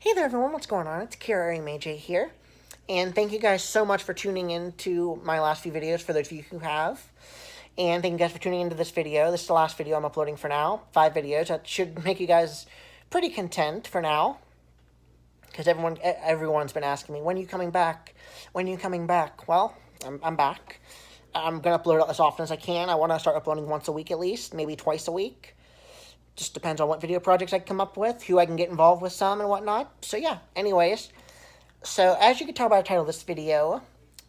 Hey there everyone, what's going on? It's Akira Ari Mayy J here. And thank you guys so much for tuning in to my last few videos, for those of you who have. And thank you guys for tuning into this video. This is the last video I'm uploading for now. 5 videos. That should make you guys pretty content for now. Because everyone's been asking me, when are you coming back? When are you coming back? Well, I'm back. I'm going to upload as often as I can. I want to start uploading once a week at least, maybe twice a week. Just depends on what video projects I come up with, who I can get involved with some and whatnot. So yeah, anyways. So as you can tell by the title of this video,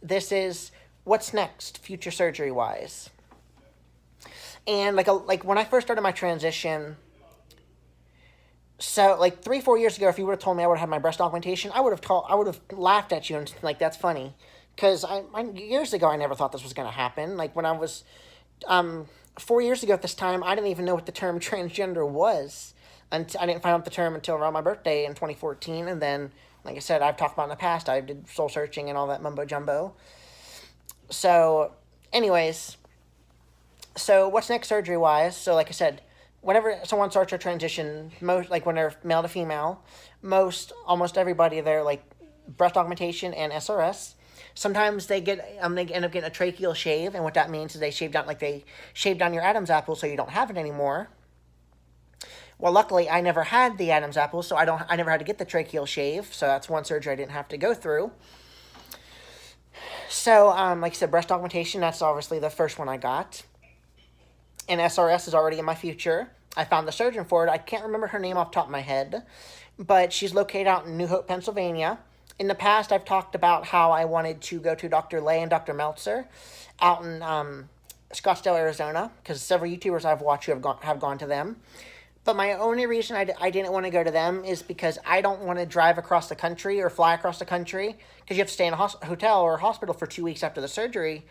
this is what's next, future surgery-wise. And like when I first started my transition, so like 3-4 years ago, if you would have told me I would have had my breast augmentation, I would have laughed at you and like, that's funny. Because years ago, I never thought this was going to happen. Like when I was 4 years ago at this time, I didn't even know what the term transgender was. And I didn't find out the term until around my birthday in 2014. And then, like I said, I've talked about in the past, I did soul searching and all that mumbo jumbo. So, anyways, so what's next surgery wise? So, like I said, whenever someone starts a transition, like when they're male to female, almost everybody, they're like breast augmentation and SRS. Sometimes they end up getting a tracheal shave, and what that means is they shave down your Adam's apple so you don't have it anymore. Well, luckily I never had the Adam's apple, so I never had to get the tracheal shave, so that's one surgery I didn't have to go through. So, like I said, breast augmentation, that's obviously the first one I got. And SRS is already in my future. I found the surgeon for it. I can't remember her name off the top of my head, but she's located out in New Hope, Pennsylvania. In the past, I've talked about how I wanted to go to Dr. Lay and Dr. Meltzer out in Scottsdale, Arizona, because several YouTubers I've watched who have gone to them. But my only reason I didn't want to go to them is because I don't want to drive across the country or fly across the country, because you have to stay in a hotel or hospital for 2 weeks after the surgery.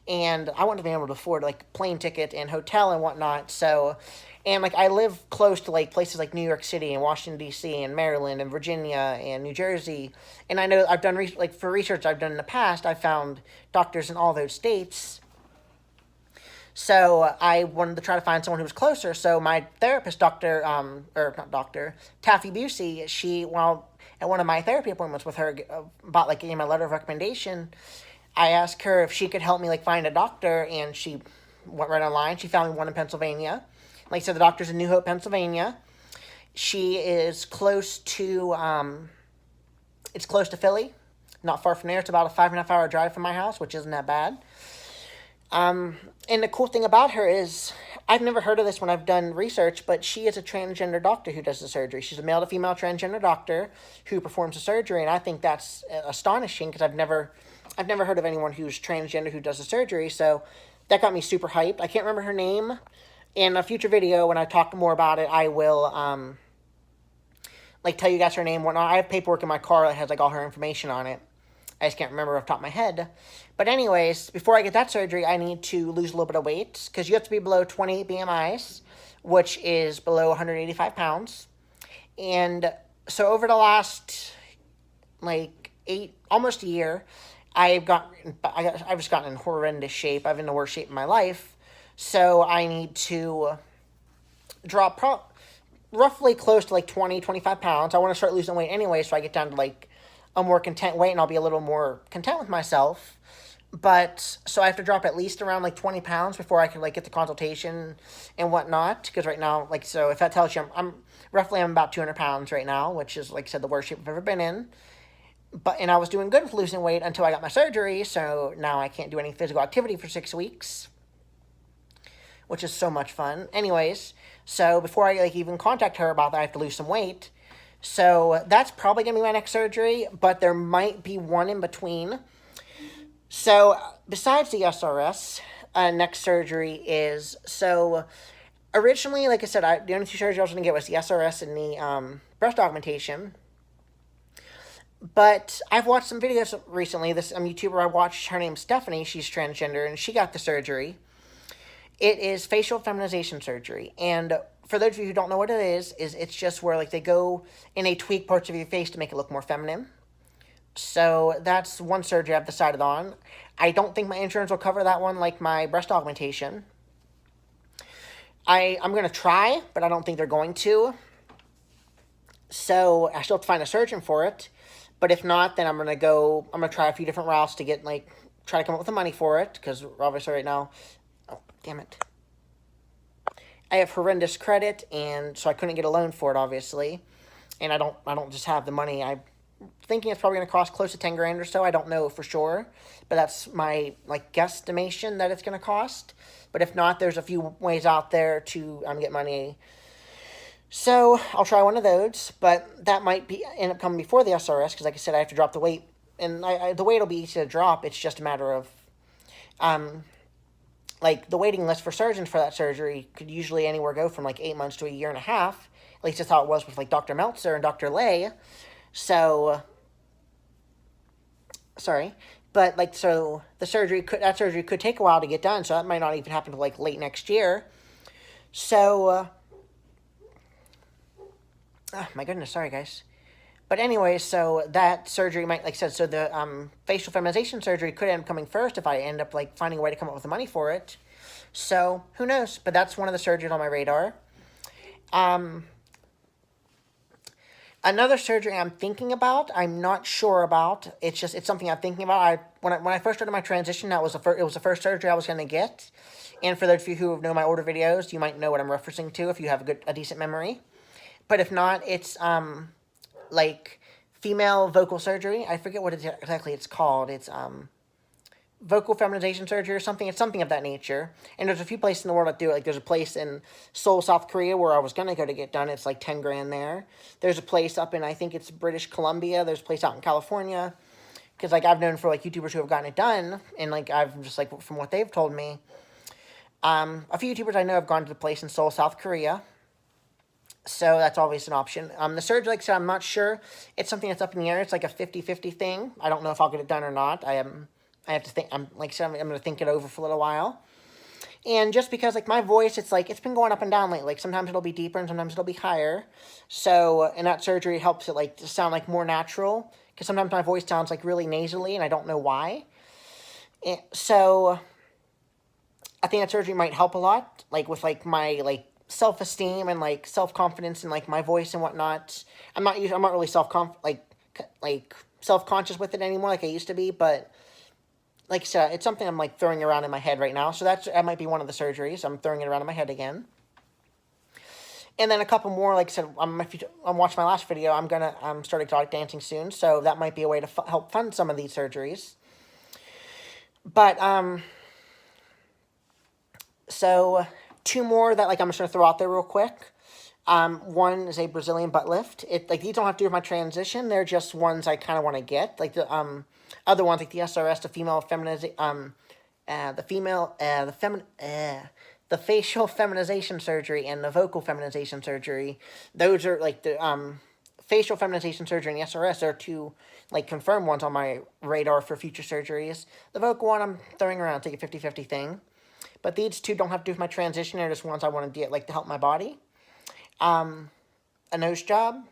And I wouldn't have been able to afford like plane ticket and hotel and whatnot. So, and like I live close to like places like New York City and Washington D.C. and Maryland and Virginia and New Jersey. And I know I've done for research I've done in the past, I've found doctors in all those states. So I wanted to try to find someone who was closer. So my therapist, Taffy Busey, at one of my therapy appointments with her about like getting my letter of recommendation, I asked her if she could help me like find a doctor, and she went right online. She found me one in Pennsylvania. Like I said, the doctor's in New Hope, Pennsylvania. She is close to Philly, not far from there. It's about a 5.5 hour drive from my house, which isn't that bad. And the cool thing about her is, I've never heard of this when I've done research, but she is a transgender doctor who does the surgery. She's a male to female transgender doctor who performs the surgery, and I think that's astonishing because I've never heard of anyone who's transgender who does the surgery. So that got me super hyped. I can't remember her name. In a future video, when I talk more about it, I will like tell you guys her name. I have paperwork in my car that has like all her information on it. I just can't remember off the top of my head. But anyways, before I get that surgery, I need to lose a little bit of weight, because you have to be below 28 BMIs, which is below 185 pounds. And so over the last like almost a year, I've just gotten in horrendous shape. I've been in the worst shape of my life. So I need to drop roughly close to like 20-25 pounds. I want to start losing weight anyway, so I get down to like a more content weight, and I'll be a little more content with myself. But so I have to drop at least around like 20 pounds before I can like get the consultation and whatnot. Because right now, like, so if that tells you, I'm about 200 pounds right now, which is, like I said, the worst shape I've ever been in. And I was doing good with losing weight until I got my surgery. So now I can't do any physical activity for 6 weeks, which is so much fun. Anyways, so before I like even contact her about that, I have to lose some weight. So that's probably going to be my next surgery, but there might be one in between. So besides the SRS, next surgery is, so originally, like I said, the only 2 surgeries I was going to get was the SRS and the breast augmentation. But I've watched some videos recently. This YouTuber I watched, her name's Stephanie, she's transgender, and she got the surgery. It is facial feminization surgery, and for those of you who don't know what it is it's just where like they go and they tweak parts of your face to make it look more feminine. So that's one surgery I've decided on. I don't think my insurance will cover that one like my breast augmentation. I'm going to try, but I don't think they're going to. So I still have to find a surgeon for it. But if not, then I'm gonna try a few different routes to get, like, try to come up with the money for it. Because obviously right now, oh, damn it. I have horrendous credit, and so I couldn't get a loan for it, obviously. And I don't just have the money. I'm thinking it's probably going to cost close to 10 grand or so. I don't know for sure, but that's my, like, guesstimation that it's going to cost. But if not, there's a few ways out there to get money. So I'll try one of those, but that might end up coming before the SRS, because like I said, I have to drop the weight, and the weight will be easy to drop. It's just a matter of like, the waiting list for surgeons for that surgery could usually anywhere go from like 8 months to a year and a half. At least that's how it was with like Dr. Meltzer and Dr. Lay. So, sorry, but like, so that surgery could take a while to get done. So that might not even happen until like late next year. So, oh my goodness, sorry guys. But anyway, so that surgery might, like I said, so the facial feminization surgery could end up coming first if I end up like finding a way to come up with the money for it. So who knows? But that's one of the surgeries on my radar. Another surgery I'm thinking about, I'm not sure about. It's something I'm thinking about. When I first started my transition, it was the first surgery I was going to get. And for those of you who know my older videos, you might know what I'm referencing to if you have a decent memory. But if not, it's like female vocal surgery. I forget what exactly it's called. It's vocal feminization surgery or something. It's something of that nature. And there's a few places in the world that do it. Like, there's a place in Seoul, South Korea, where I was going to go to get done. It's like 10 grand there. There's a place up in, I think it's British Columbia. There's a place out in California. Because, like, I've known for, like, YouTubers who have gotten it done. And, like, I've just, like, from what they've told me, a few YouTubers I know have gone to the place in Seoul, South Korea. So that's always an option. The surgery, like I said, I'm not sure. It's something that's up in the air. It's like a 50-50 thing. I don't know if I'll get it done or not. I have to think. Like I said, I'm going to think it over for a little while. And just because, like, my voice, it's like, it's been going up and down lately. Like, sometimes it'll be deeper and sometimes it'll be higher. So, and that surgery helps it, like, to sound, like, more natural. Because sometimes my voice sounds, like, really nasally, and I don't know why. So, I think that surgery might help a lot. Like, with, like, my, like, self-esteem and, like, self-confidence and, like, my voice and whatnot. I'm not really self-conscious with it anymore like I used to be, but like I said, it's something I'm, like, throwing around in my head right now. So that might be one of the surgeries. I'm throwing it around in my head again. And then a couple more, like I said, if you watch my last video, I'm starting to like dancing soon, so that might be a way to help fund some of these surgeries. But so two more that, like, I'm just gonna throw out there real quick. One is a Brazilian butt lift. Like, these don't have to do with my transition. They're just ones I kind of want to get. Like, the other ones, like the SRS, the female feminization, the facial feminization surgery and the vocal feminization surgery. Those are, like, the facial feminization surgery and the SRS are two, like, confirmed ones on my radar for future surgeries. The vocal one I'm throwing around. It's like a 50-50 thing. But these two don't have to do with my transition. They're just ones I want to get, like, to help my body. A nose job,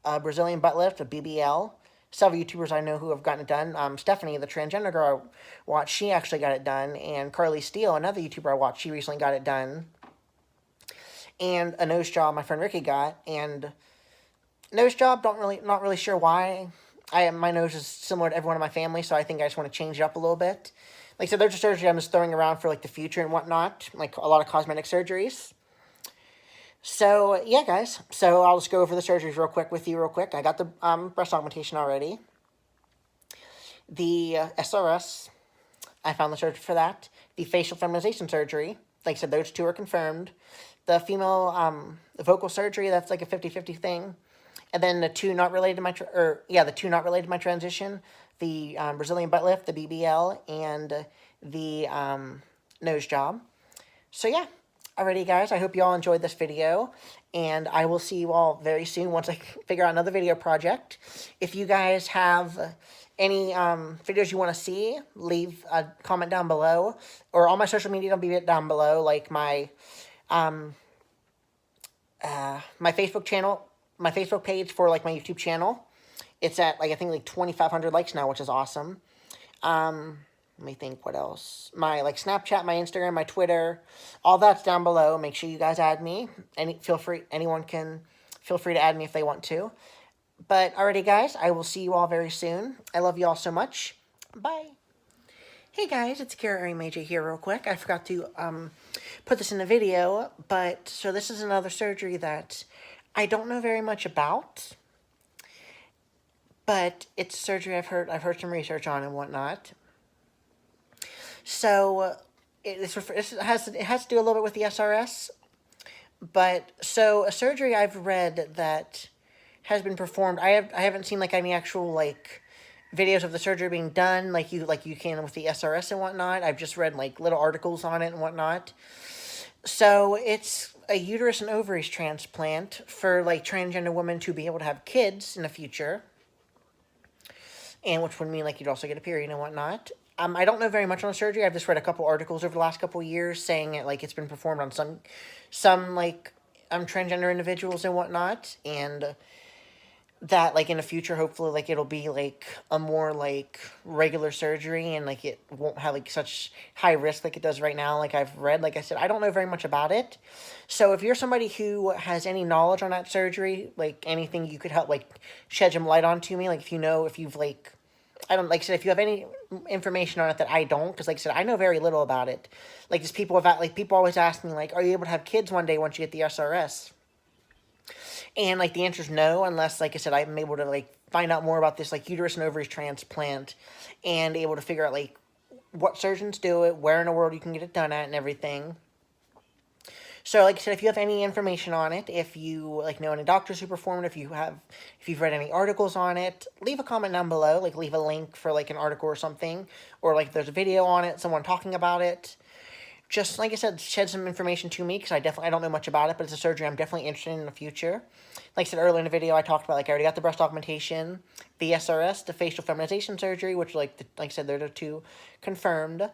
a Brazilian butt lift, a BBL. Several YouTubers I know who have gotten it done. Stephanie, the transgender girl I watched, she actually got it done. And Carly Steele, another YouTuber I watched, she recently got it done. And a nose job my friend Ricky got. And nose job, not really sure why. My nose is similar to everyone in my family, so I think I just want to change it up a little bit. Like I said, there's a surgery I'm just throwing around for, like, the future and whatnot. Like, a lot of cosmetic surgeries. So, yeah, guys. So, I'll just go over the surgeries with you real quick. I got the breast augmentation already. The SRS, I found the surgery for that. The facial feminization surgery, like I said, those two are confirmed. The female vocal surgery, that's like a 50-50 thing. And then the two not related to my transition, the Brazilian butt lift, the BBL, and the nose job. So, yeah. Alrighty, guys, I hope you all enjoyed this video, and I will see you all very soon once I figure out another video project. If you guys have any videos you want to see, leave a comment down below, or all my social media will be down below, like my my Facebook channel, my Facebook page for, like, my YouTube channel. It's at, like, I think, like, 2,500 likes now, which is awesome. Let me think, what else? My, like, Snapchat, my Instagram, my Twitter, all that's down below. Make sure you guys add me. Feel free, anyone can feel free to add me if they want to. But alrighty, guys, I will see you all very soon. I love you all so much. Bye. Hey guys, it's Akira Ari Mayy J here real quick. I forgot to put this in the video, but so this is another surgery that I don't know very much about, but it's surgery I've heard some research on and whatnot. So it has to do a little bit with the SRS, but so a surgery I've read that has been performed. I haven't seen like any actual like videos of the surgery being done like you can with the SRS and whatnot. I've just read like little articles on it and whatnot. So it's a uterus and ovaries transplant for like transgender women to be able to have kids in the future, and which would mean like you'd also get a period and whatnot. I don't know very much on the surgery. I've just read a couple articles over the last couple of years saying it like it's been performed on some like transgender individuals and whatnot, and that like in the future hopefully like it'll be like a more like regular surgery, and like it won't have like such high risk like it does right now. Like I've read, like I said, I don't know very much about it. So if you're somebody who has any knowledge on that surgery, like anything you could help like shed some light on to me, like if you've like, I don't, like I said, if you have any information on it that I don't, because like I said, I know very little about it. Like just people always ask me like, are you able to have kids one day once you get the SRS? And, like, the answer is no, unless, like I said, I'm able to, like, find out more about this, like, uterus and ovaries transplant, and able to figure out, like, what surgeons do it, where in the world you can get it done at, and everything. So, like I said, if you have any information on it, if you, like, know any doctors who perform it, if you've read any articles on it, leave a comment down below, like, leave a link for, like, an article or something, or, like, if there's a video on it, someone talking about it. Just, like I said, shed some information to me, because I don't know much about it, but it's a surgery I'm definitely interested in the future. Like I said earlier in the video, I talked about, like, I already got the breast augmentation, the SRS, the facial feminization surgery, which, like I said, they're the two confirmed.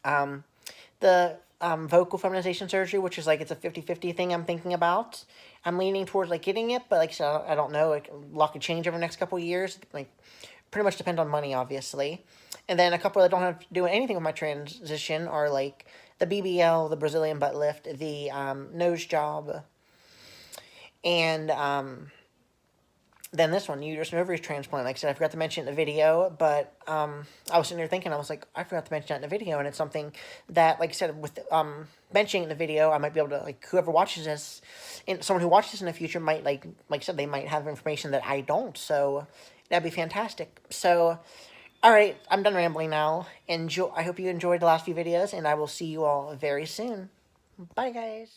The vocal feminization surgery, which is, like, it's a 50-50 thing I'm thinking about. I'm leaning towards, like, getting it, but, like I said, I don't know. Like, a lot could change over the next couple of years. Like, pretty much depend on money, obviously. And then a couple that don't have to do anything with my transition are, like, the BBL, the Brazilian butt lift, the nose job, and then this one, uterus and ovaries transplant. Like I said, I forgot to mention it in the video, but I was sitting there thinking, I was like, I forgot to mention that in the video, and it's something that, like I said, with mentioning it in the video, I might be able to, like, whoever watches this, and someone who watches this in the future might, like I said, they might have information that I don't, so that'd be fantastic. So, alright, I'm done rambling now. I hope you enjoyed the last few videos, and I will see you all very soon. Bye, guys.